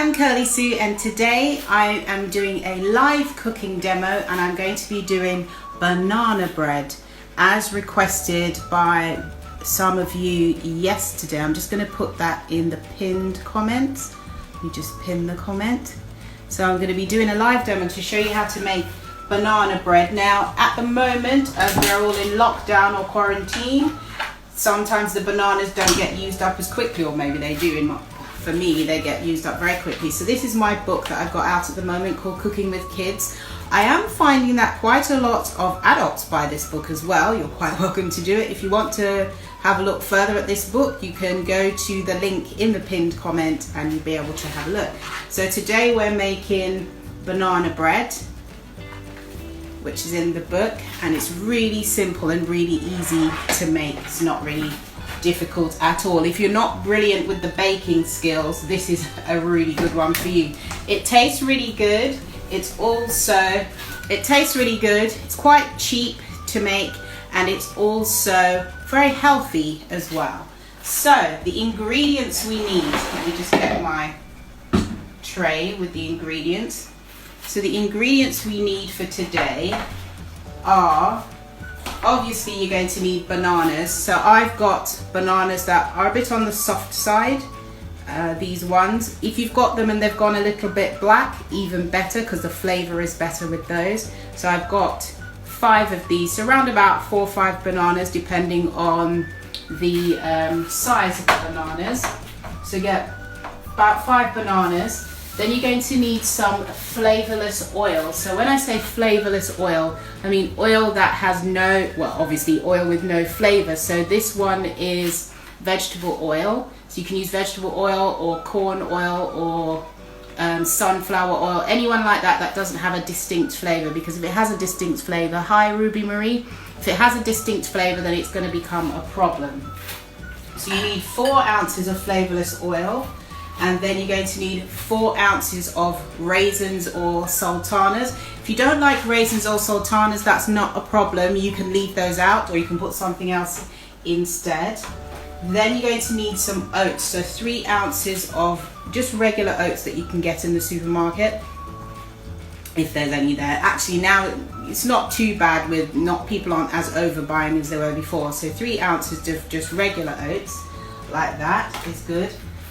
am Kirly-sue, and today I am doing a live cooking demo, and I'm going to be doing banana bread as requested by some of you yesterday. I'm just going to put that in the pinned comments. You just pin the comment. So I'm going to be doing a live demo to show you how to make banana bread. Now at the moment, as we're all in lockdown or quarantine, sometimes the bananas don't get used up as quickly, or maybe they do. For me, they get used up very quickly. So this is my book that I've got out at the moment called Cooking with Kids. I am finding that quite a lot of adults buy this book as well. You're quite welcome to do it. If you want to have a look further at this book, you can go to the link in the pinned comment and you'll be able to have a look. So today we're making banana bread, which is in the book, and it's really simple and really easy to make. It's not really difficult at all. If you're not brilliant with the baking skills, this is a really good one for you. It tastes really good. It's quite cheap to make, and it's also very healthy as well. So the ingredients we need, let me just get my tray with the ingredients. So the ingredients we need for today are, obviously you're going to need bananas. So I've got bananas that are a bit on the soft side, these ones. If you've got them and they've gone a little bit black, even better, because the flavor is better with those. So I've got 5 of these, so around about 4 or 5 bananas depending on the size of the bananas. So get about 5 bananas. Then you're going to need some flavorless oil. So when I say flavorless oil, I mean oil that has no, well, obviously oil with no flavor. So this one is vegetable oil. So you can use vegetable oil or corn oil or sunflower oil, anyone like that that doesn't have a distinct flavor. Because if it has a distinct flavor, hi Ruby Marie, if it has a distinct flavor, then it's going to become a problem. So you need 4 ounces of flavorless oil. And then you're going to need 4 ounces of raisins or sultanas. If you don't like raisins or sultanas, that's not a problem. You can leave those out, or you can put something else instead. Then you're going to need some oats. So 3 ounces of just regular oats that you can get in the supermarket, if there's any there. Actually now it's not too bad, with people aren't as overbuying as they were before. So 3 ounces of just regular oats like that is good.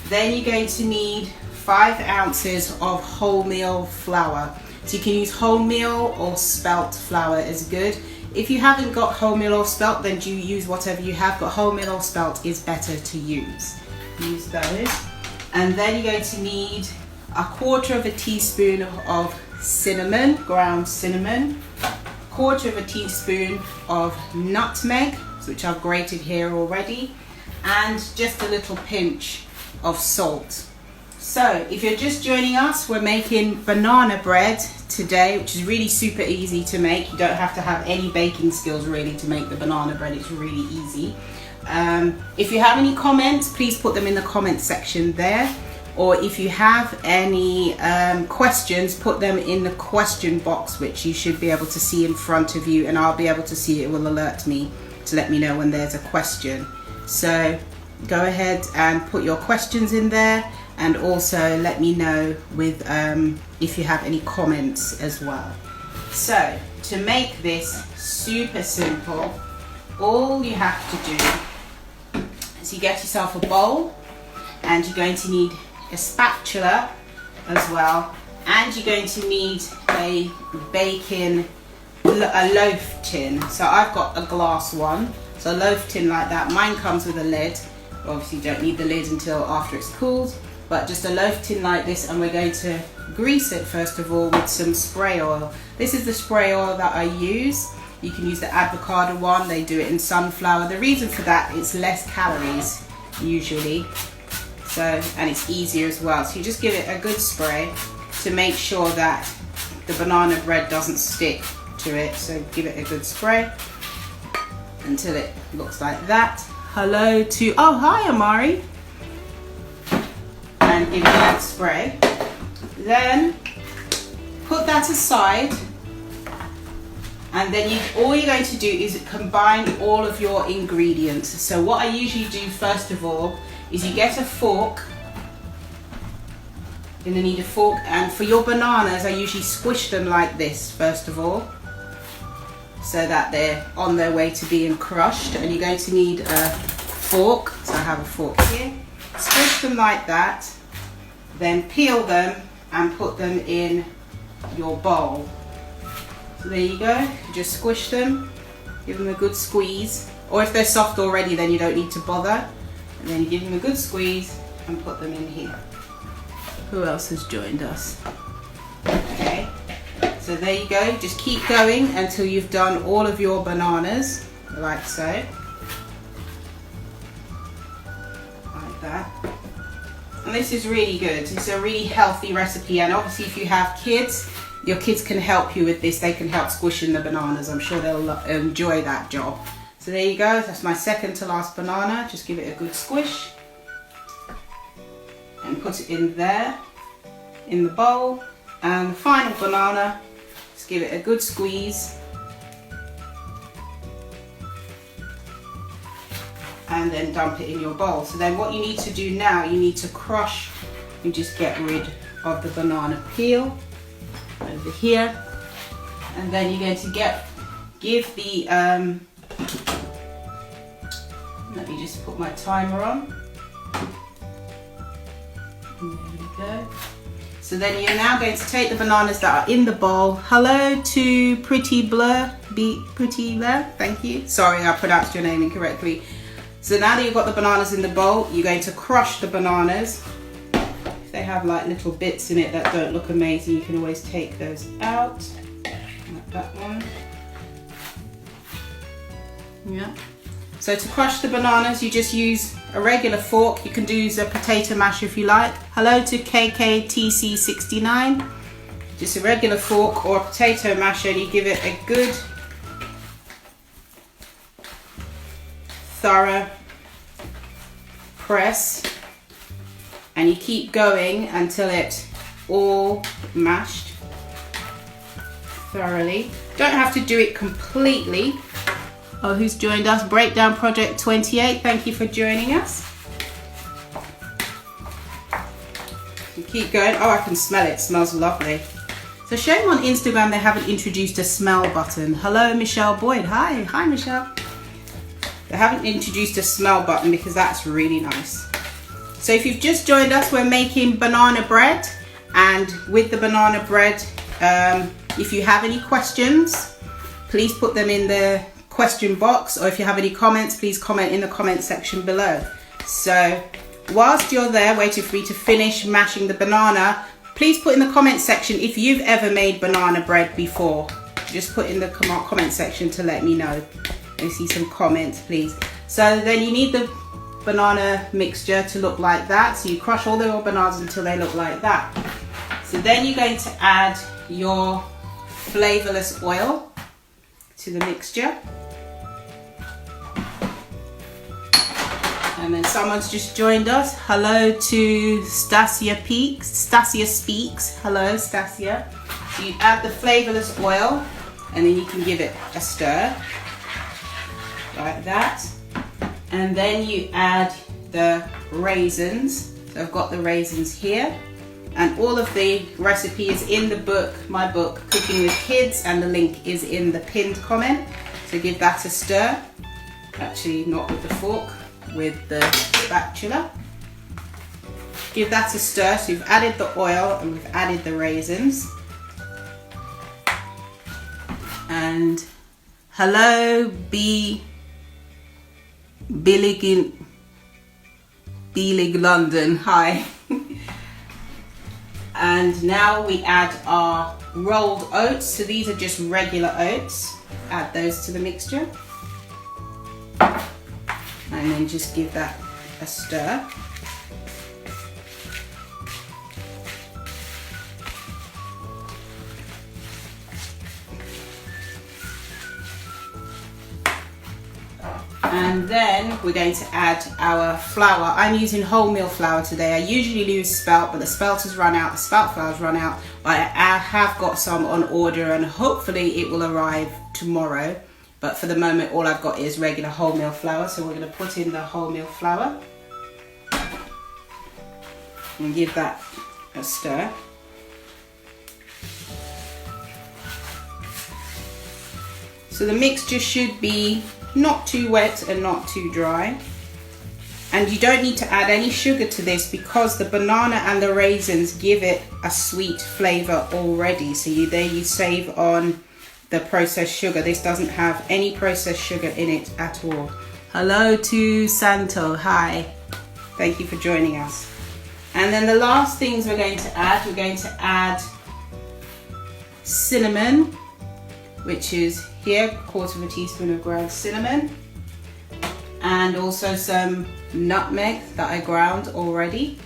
Then you're going to need 5 ounces of wholemeal flour. So you can use wholemeal or spelt flour is good. If you haven't got wholemeal or spelt, then you use whatever you have, but wholemeal or spelt is better to use. Use those. And then you're going to need 1/4 teaspoon of cinnamon, ground cinnamon, 1/4 teaspoon of nutmeg, which I've grated here already, and just a little pinch of salt. So if you're just joining us, we're making banana bread today, which is really super easy to make. You don't have to have any baking skills really to make the banana bread. It's really easy. If you have any comments, please put them in the comment section there, or if you have any questions, put them in the question box, which you should be able to see in front of you, and I'll be able to see it. It will alert me to let me know when there's a question. So go ahead and put your questions in there, and also let me know with if you have any comments as well. So to make this super simple, all you have to do is you get yourself a bowl, and you're going to need a spatula as well, and you're going to need a loaf tin. So I've got a glass one, so a loaf tin like that. Mine comes with a lid. Obviously you don't need the lid until after it's cooled, but just a loaf tin like this, and we're going to grease it first of all with some spray oil. This is the spray oil that I use. You can use the avocado one, they do it in sunflower. The reason for that, it's less calories usually, so, and it's easier as well. So you just give it a good spray to make sure that the banana bread doesn't stick to it. So give it a good spray until it looks like that. Hello to, oh hi Amari, and give it that spray. Then put that aside, and then all you're going to do is combine all of your ingredients. So what I usually do first of all is you get a fork You're gonna need a fork, and for your bananas, I usually squish them like this first of all, so that they're on their way to being crushed. And you're going to need a fork, so I have a fork here. Squish them like that, then peel them and put them in your bowl. So there you go, you just squish them, give them a good squeeze, or if they're soft already then you don't need to bother, and then you give them a good squeeze and put them in here. Who else has joined us? Okay, so there you go, just keep going until you've done all of your bananas, like so. Like that. And this is really good, it's a really healthy recipe, and obviously if you have kids, your kids can help you with this. They can help squishing the bananas. I'm sure they'll enjoy that job. So there you go, that's my second to last banana. Just give it a good squish and put it in there, in the bowl. And the final banana, just give it a good squeeze. And then dump it in your bowl. So then what you need to do now, you need to crush, you just get rid of the banana peel over here, and then you're going to give the let me just put my timer on. There we go. So then you're now going to take the bananas that are in the bowl. Hello to Pretty Blur, thank you. Sorry, I pronounced your name incorrectly. So now that you've got the bananas in the bowl, you're going to crush the bananas. If they have like little bits in it that don't look amazing, you can always take those out, like that one. Yeah. So to crush the bananas, you just use a regular fork. You can use a potato masher if you like. Hello to KKTC69. Just a regular fork or a potato masher, and you give it a good thorough press, and you keep going until it's all mashed thoroughly. Don't have to do it completely. Oh, who's joined us? Breakdown Project 28, thank you for joining us. You keep going. Oh, I can smell it, it smells lovely. So shame on Instagram they haven't introduced a smell button. Hello Michelle Boyd, hi Michelle. They haven't introduced a smell button because that's really nice. So if you've just joined us, we're making banana bread, and with the banana bread, if you have any questions, please put them in the question box, or if you have any comments, please comment in the comment section below. So whilst you're there waiting for me to finish mashing the banana, please put in the comment section if you've ever made banana bread before. Just put in the comment section to let me know. I see some comments, please. So then you need the banana mixture to look like that. So you crush all the bananas until they look like that. So then you're going to add your flavorless oil to the mixture. And then someone's just joined us. Hello to Stasia Speaks. Hello, Stasia. So you add the flavorless oil, and then you can give it a stir, like that. And then you add the raisins. So I've got the raisins here. And all of the recipe is in the book, my book, Cooking with Kids, and the link is in the pinned comment. So give that a stir. Actually, not with the fork, with the spatula. Give that a stir. So you've added the oil and we've added the raisins. And hello, Billig London, hi. And now we add our rolled oats. So these are just regular oats. Add those to the mixture. And then just give that a stir. And then we're going to add our flour. I'm using wholemeal flour today. I usually use spelt, but the spelt has run out. The spelt flour's run out. But I have got some on order, and hopefully it will arrive tomorrow. But for the moment, all I've got is regular wholemeal flour. So we're going to put in the wholemeal flour and give that a stir. So the mixture should be not too wet and not too dry. And you don't need to add any sugar to this because the banana and the raisins give it a sweet flavor already. So you save on the processed sugar. This doesn't have any processed sugar in it at all. Hello to Santo, hi. Thank you for joining us. And then the last things we're going to add cinnamon, which is here, 1/4 teaspoon of ground cinnamon. And also some nutmeg that I ground already.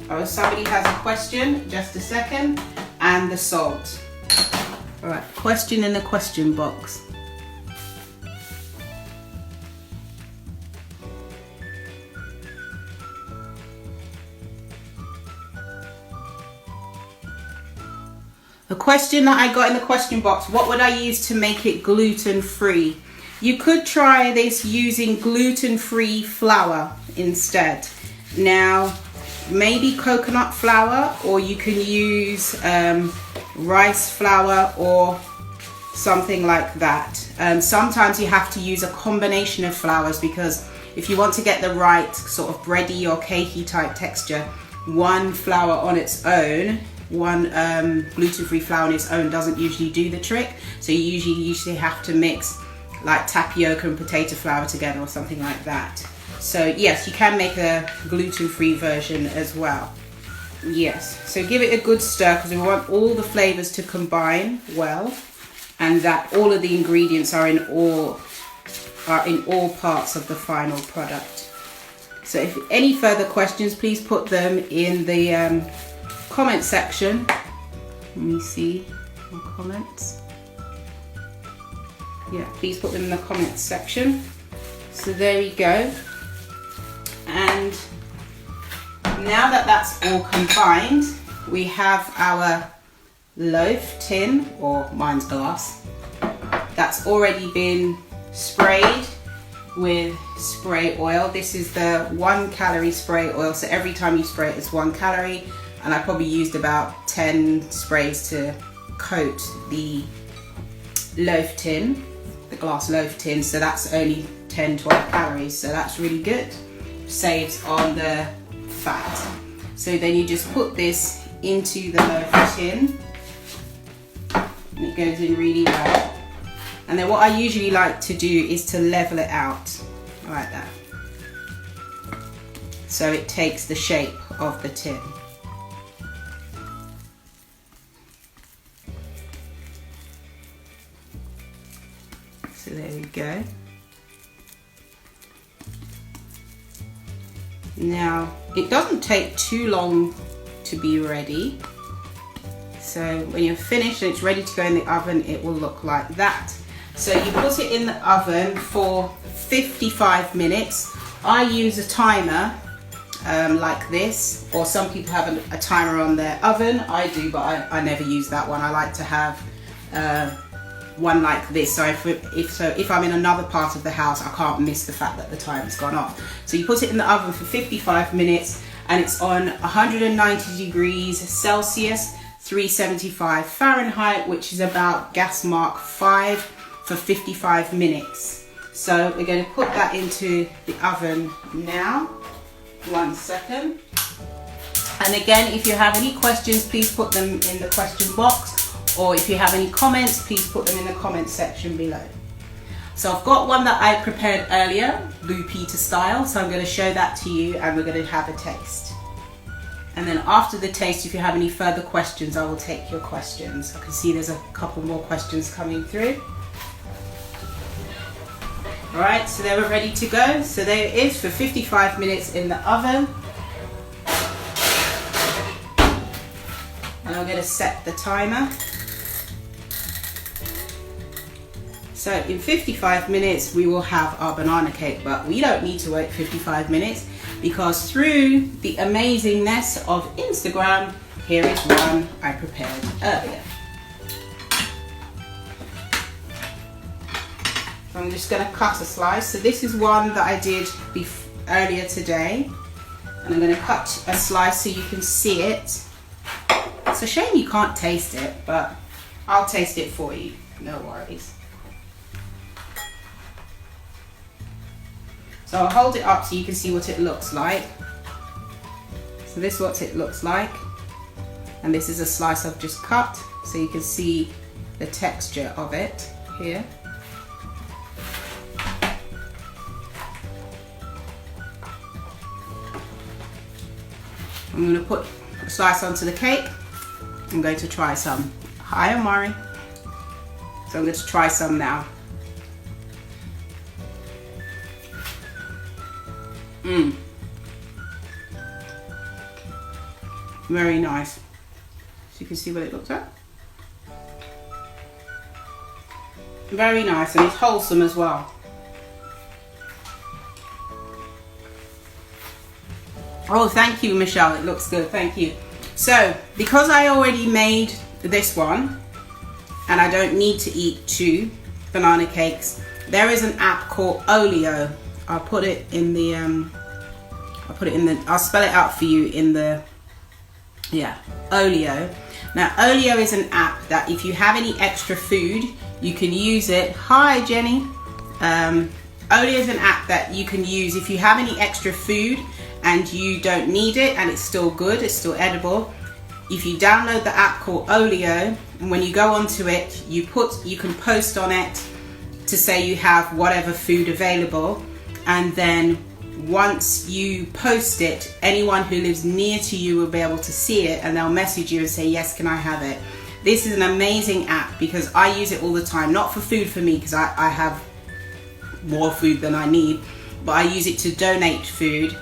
Oh, somebody has a question, just a second. And the salt. All right, question in the question box. The question that I got in the question box, what would I use to make it gluten-free? You could try this using gluten-free flour instead. Now, maybe coconut flour, or you can use rice flour or something like that. Sometimes you have to use a combination of flours because if you want to get the right sort of bready or cakey type texture, one flour on its own, one gluten-free flour on its own doesn't usually do the trick. So you usually have to mix like tapioca and potato flour together or something like that. So yes, you can make a gluten-free version as well. Yes, so give it a good stir because we want all the flavors to combine well and that all of the ingredients are in all parts of the final product. So if any further questions, please put them in the comment section. Let me see more comments. Yeah, please put them in the comments section. So there you go. And now that that's all combined, we have our loaf tin, or mine's glass, that's already been sprayed with spray oil. This is the 1 calorie spray oil. So every time you spray it, it's 1 calorie. And I probably used about 10 sprays to coat the loaf tin, the glass loaf tin. So that's only 10-12 calories. So that's really good. Saves on the fat. So then you just put this into the loaf tin and it goes in really well. And then what I usually like to do is to level it out like that, so it takes the shape of the tin. So there we go. Now, it doesn't take too long to be ready. So when you're finished and it's ready to go in the oven, it will look like that. So you put it in the oven for 55 minutes. I use a timer like this, or some people have a timer on their oven. I do, but I never use that one. I like to have one like this, so if I'm in another part of the house, I can't miss the fact that the timer's gone off. So you put it in the oven for 55 minutes and it's on 190 degrees Celsius, 375 Fahrenheit, which is about gas mark 5 for 55 minutes. So we're going to put that into the oven now. 1 second. And again, if you have any questions, please put them in the question box. Or if you have any comments, please put them in the comment section below. So I've got one that I prepared earlier, Blue Peter style. So I'm going to show that to you and we're going to have a taste. And then after the taste, if you have any further questions, I will take your questions. I can see there's a couple more questions coming through. All right, so they were ready to go. So there it is for 55 minutes in the oven. And I'm going to set the timer. So in 55 minutes, we will have our banana cake, but we don't need to wait 55 minutes because through the amazingness of Instagram, here is one I prepared earlier. So I'm just going to cut a slice. So this is one that I did earlier today. And I'm going to cut a slice so you can see it. It's a shame you can't taste it, but I'll taste it for you. No worries. So I'll hold it up so you can see what it looks like. So this is what it looks like. And this is a slice I've just cut, so you can see the texture of it here. I'm going to put a slice onto the cake. I'm going to try some. Hi, Amari. So I'm going to try some now. Very nice. So you can see what it looks like. Very nice, and it's wholesome as well. Oh, thank you, Michelle. It looks good. Thank you. So, because I already made this one, and I don't need to eat 2 banana cakes, there is an app called Olio. I'll put it in the I'll spell it out for you in the, yeah, Olio. Now, Olio is an app that if you have any extra food, you can use it. Hi, Jenny. Olio is an app that you can use if you have any extra food and you don't need it and it's still good, it's still edible. If you download the app called Olio, and when you go onto it, you can post on it to say you have whatever food available, and then once you post it, anyone who lives near to you will be able to see it, and they'll message you and say, yes, can I have it? This is an amazing app because I use it all the time, not for food for me because I have more food than I need, but I use it to donate food.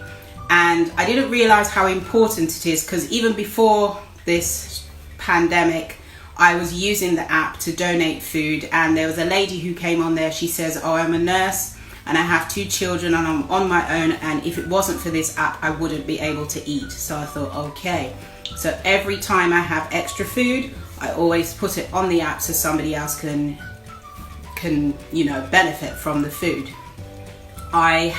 And I didn't realize how important it is because even before this pandemic, I was using the app to donate food, and there was a lady who came on there. She says, oh, I'm a nurse and I have 2 children and I'm on my own, and if it wasn't for this app, I wouldn't be able to eat. So I thought, okay. So every time I have extra food, I always put it on the app so somebody else can you know, benefit from the food. I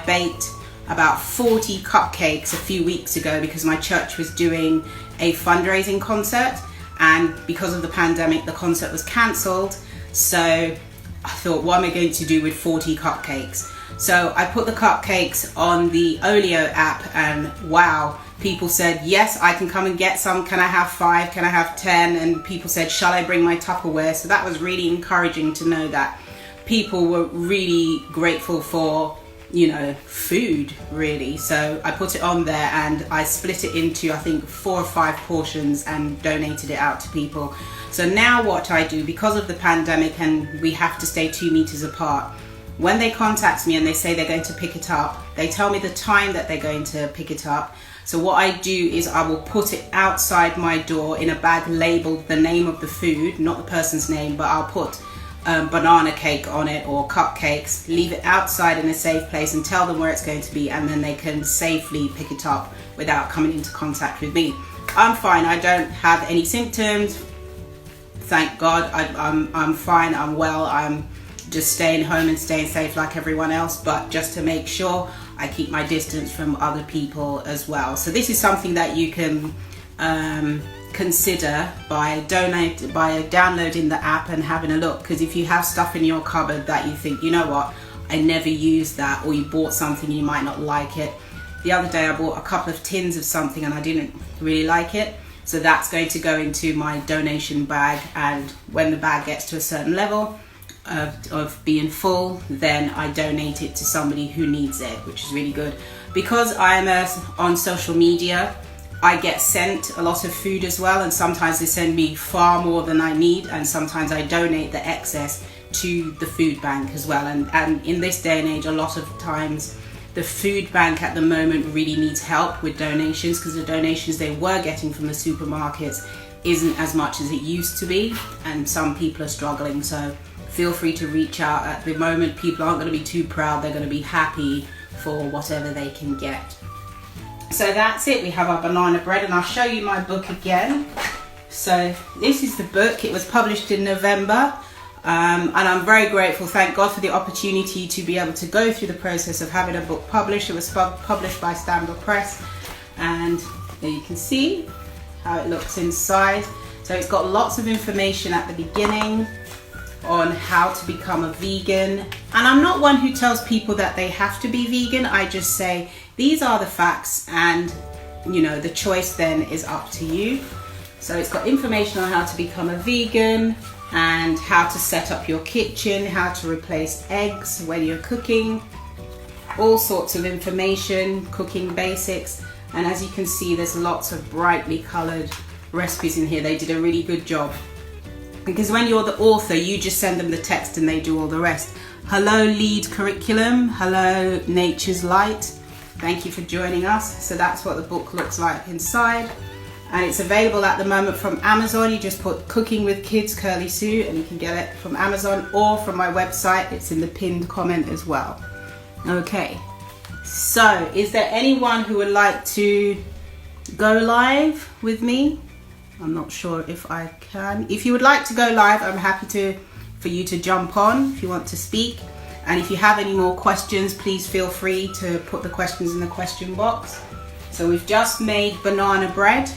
baked about 40 cupcakes a few weeks ago because my church was doing a fundraising concert, and because of the pandemic the concert was cancelled. So I thought, what am I going to do with 40 cupcakes? So I put the cupcakes on the Olio app, and wow, people said, yes, I can come and get some. Can I have 5? Can I have 10? And people said, shall I bring my Tupperware? So that was really encouraging to know that people were really grateful for, you know, food really. So I put it on there and I split it into, I think, 4 or 5 portions and donated it out to people. So now what I do, because of the pandemic and we have to stay 2 meters apart, when they contact me and they say they're going to pick it up, they tell me the time that they're going to pick it up. So what I do is I will put it outside my door in a bag labeled the name of the food, not the person's name, but I'll put banana cake on it or cupcakes, leave it outside in a safe place and tell them where it's going to be, and then they can safely pick it up without coming into contact with me. I'm fine. I don't have any symptoms. Thank God. I'm fine. I'm well. I'm just staying home and staying safe like everyone else, but just to make sure I keep my distance from other people as well. So this is something that you can consider by downloading the app and having a look, because if you have stuff in your cupboard that you think, you know what, I never use that, or you bought something you might not like it. The other day I bought a couple of tins of something and I didn't really like it, so that's going to go into my donation bag, and when the bag gets to a certain level of being full, then I donate it to somebody who needs it, which is really good. Because I'm on social media, I get sent a lot of food as well, and sometimes they send me far more than I need, and sometimes I donate the excess to the food bank as well. And in this day and age, a lot of times the food bank at the moment really needs help with donations, because the donations they were getting from the supermarkets isn't as much as it used to be, and some people are struggling. So feel free to reach out. At the moment, people aren't going to be too proud. They're going to be happy for whatever they can get. So that's it. We have our banana bread, and I'll show you my book again. So this is the book. It was published in November. And I'm very grateful, thank God, for the opportunity to be able to go through the process of having a book published. It was published by Stanbrook Press, and there you can see how it looks inside. So it's got lots of information at the beginning on how to become a vegan. And I'm not one who tells people that they have to be vegan. I just say these are the facts, and you know, the choice then is up to you. So it's got information on how to become a vegan, and how to set up your kitchen, how to replace eggs when you're cooking, all sorts of information, cooking basics. And as you can see, there's lots of brightly colored recipes in here. They did a really good job, because when you're the author, you just send them the text and they do all the rest. Hello Lead Curriculum, hello Nature's Light, thank you for joining us. So that's what the book looks like inside. And it's available at the moment from Amazon. You just put Cooking with Kids Kirly-sue and you can get it from Amazon or from my website. It's in the pinned comment as well. Okay, so is there anyone who would like to go live with me? I'm not sure if I can. If you would like to go live, I'm happy for you to jump on if you want to speak. And if you have any more questions, please feel free to put the questions in the question box. So we've just made banana bread.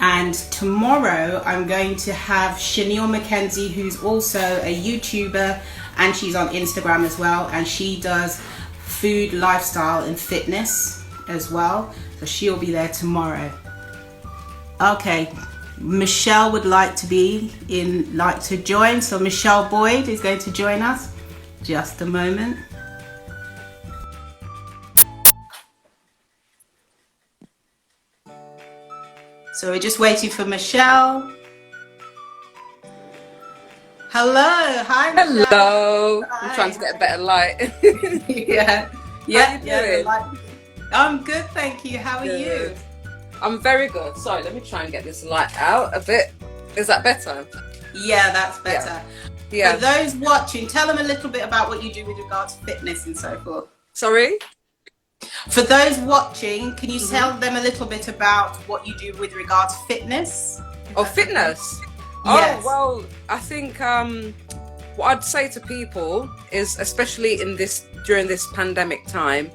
And tomorrow I'm going to have Chanel Mackenzie, who's also a YouTuber, and she's on Instagram as well, and she does food, lifestyle and fitness as well. So she'll be there tomorrow. Okay, Michelle would like to join. So Michelle Boyd is going to join us. Just a moment. So we're just waiting for Michelle. Hello, hi Michelle. Hello. Hi. I'm trying to get a better light. yeah. How you doing? I'm good, thank you. How are Good. you? I'm very good. Sorry, let me try and get this light out a bit. Is that better? Yeah, that's better. Yeah. For those watching, tell them a little bit about what you do with regards to fitness and so forth. Sorry? For those watching, can you tell them a little bit about what you do with regards to fitness? Oh, fitness? Yes. Oh, well, I think what I'd say to people is, especially during this pandemic time,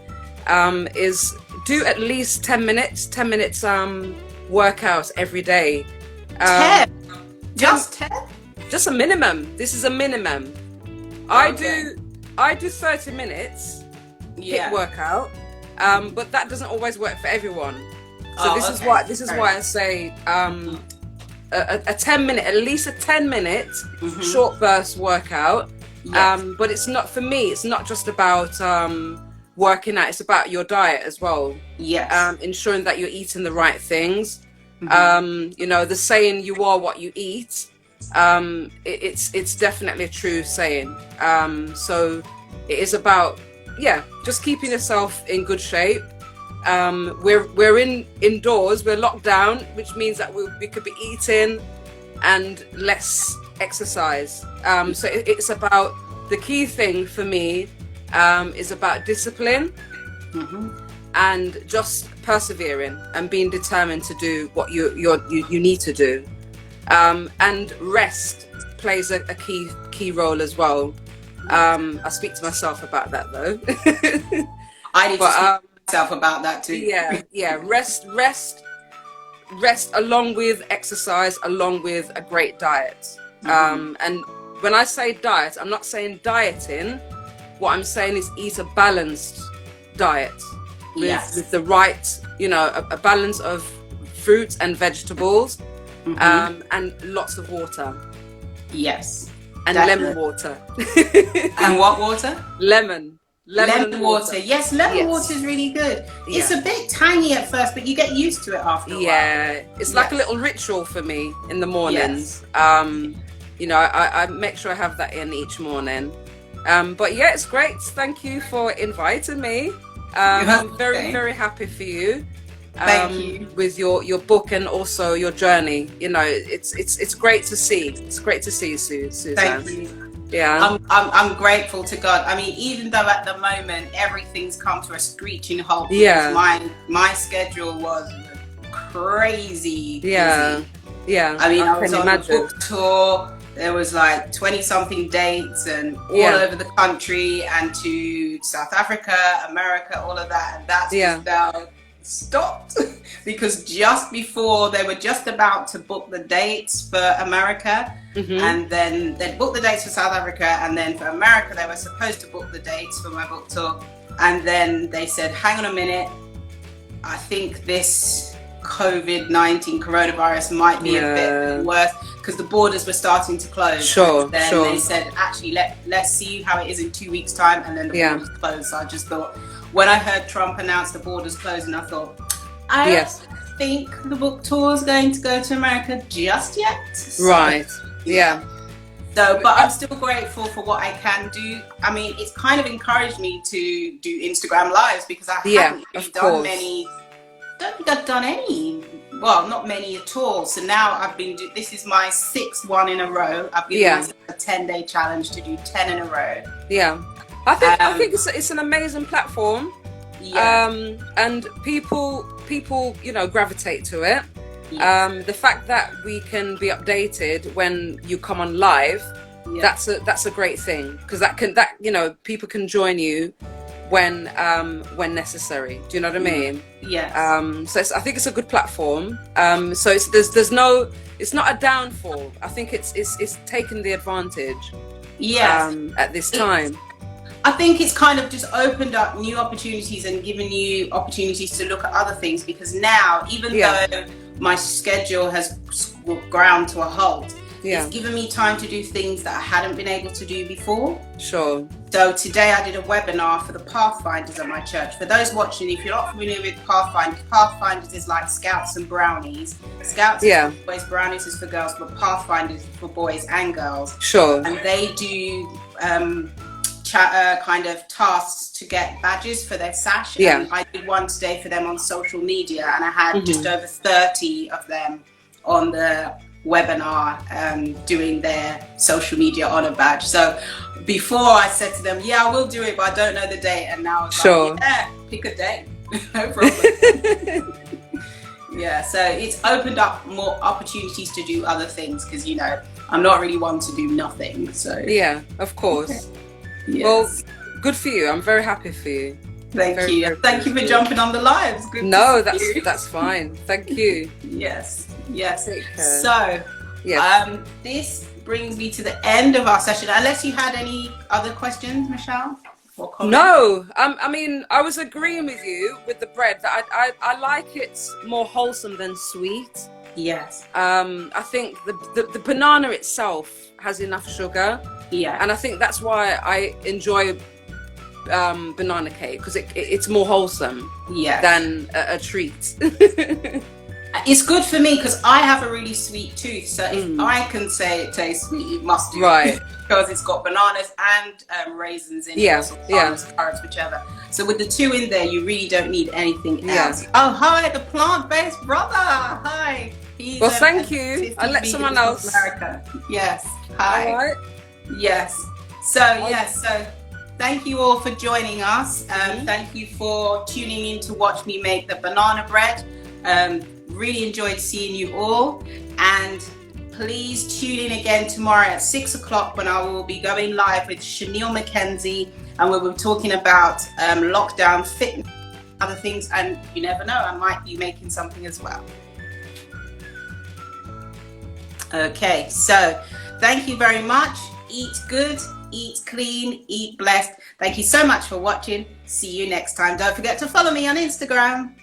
is do at least 10 minutes workouts every day. 10? Just 10? Just a minimum. This is a minimum. Okay. I do 30 minutes HIIT workout, but that doesn't always work for everyone. So this is why I say a 10 minute, at least a 10 minute short burst workout. Yes. But it's not, for me, it's not just about working out, it's about your diet as well. Yes. Ensuring that you're eating the right things. You know, the saying, you are what you eat, it's definitely a true saying. So it is about, just keeping yourself in good shape. We're indoors, we're locked down, which means that we could be eating and less exercise. So it's about, the key thing for me is about discipline and just persevering and being determined to do what you need to do. And rest plays a key role as well. I speak to myself about that though. I need to speak to myself about that too. Yeah. Rest along with exercise, along with a great diet. And when I say diet, I'm not saying dieting. What I'm saying is eat a balanced diet with the right, a balance of fruits and vegetables, and lots of water. Yes. And lemon water. And what water? Lemon water. Yes, lemon water is really good. Yeah. It's a bit tangy at first, but you get used to it after a while. Yeah, it's like a little ritual for me in the mornings. I make sure I have that in each morning. But yeah, it's great. Thank you for inviting me. I'm very, very happy for you. Thank you. With your book and also your journey. It's great to see. It's great to see you, Suzanne. Thank you. Yeah. I'm grateful to God. I mean, even though at the moment everything's come to a screeching halt, Yeah. my schedule was crazy busy. Yeah. I mean, I can was on a imagine. book tour. there was like 20 something dates and all Yeah. over the country and to South Africa, America, all of that. And that's Yeah. just now stopped because just before they were just about to book the dates for America, and then they'd booked the dates for South Africa, and then for America they were supposed to book the dates for my book tour, and then they said, hang on a minute, I think this COVID-19 coronavirus might be a bit worse, because the borders were starting to close. Sure, and then sure. they said, actually, let's see how it is in 2 weeks' time, and then the borders closed. So I just thought, when I heard Trump announce the borders closing, I thought, I don't think the book tour is going to go to America just yet. So, Right. Yeah. So, but I'm still grateful for what I can do. I mean, it's kind of encouraged me to do Instagram lives, because I haven't really done many. Don't think I've done any. Well, not many at all. So now I've been. This is my 6th one in a row. I've given myself a 10-day challenge to do 10 in a row. Yeah, I think it's an amazing platform. Yeah. And people gravitate to it. Yes. The fact that we can be updated when you come on live, that's a great thing, because people can join you when necessary. Do you know what I mean? Yes. So I think it's a good platform. So there's no, it's not a downfall. I think it's taken the advantage. Yes. At this time. I think it's kind of just opened up new opportunities and given you opportunities to look at other things, because now, even though my schedule has ground to a halt, it's given me time to do things that I hadn't been able to do before. Sure. So today I did a webinar for the Pathfinders at my church. For those watching, if you're not familiar with Pathfinders is like Scouts and Brownies. Scouts is for boys, Brownies is for girls, but Pathfinders is for boys and girls. Sure. And they do kind of tasks to get badges for their sash. Yeah. And I did one today for them on social media, and I had just over 30 of them on the webinar doing their social media honor badge. So before I said to them, I will do it, but I don't know the date, and now it's like, pick a date. No problem. So it's opened up more opportunities to do other things, because I'm not really one to do nothing. So of course. Yes. Well, good for you. I'm very happy for you. Thank you. Thank you for jumping on the lives. Good. No, that's fine. Thank you. Yes. Take care. So, this brings me to the end of our session. Unless you had any other questions, Michelle? Or comments? No. I mean, I was agreeing with you with the bread that I like it more wholesome than sweet. Yes. I think the banana itself has enough sugar. Yeah. And I think that's why I enjoy banana cake, because it's more wholesome than a treat. It's good for me because I have a really sweet tooth, so if I can say it tastes sweet, it must do right, because it's got bananas and raisins in it, or carrots, whichever. So with the 2 in there, you really don't need anything else. Oh, hi, the plant-based brother. Hi. Well, thank you. I'll let someone else. America. Yes. Hi. All right. Yes. So so thank you all for joining us. Thank you for tuning in to watch me make the banana bread. Really enjoyed seeing you all, and please tune in again tomorrow at 6 o'clock when I will be going live with Chanel McKenzie, and we'll be talking about lockdown fitness, other things, and you never know, I might be making something as well. Okay, so thank you very much. Eat good, eat clean, eat blessed. Thank you so much for watching. See you next time. Don't forget to follow me on Instagram.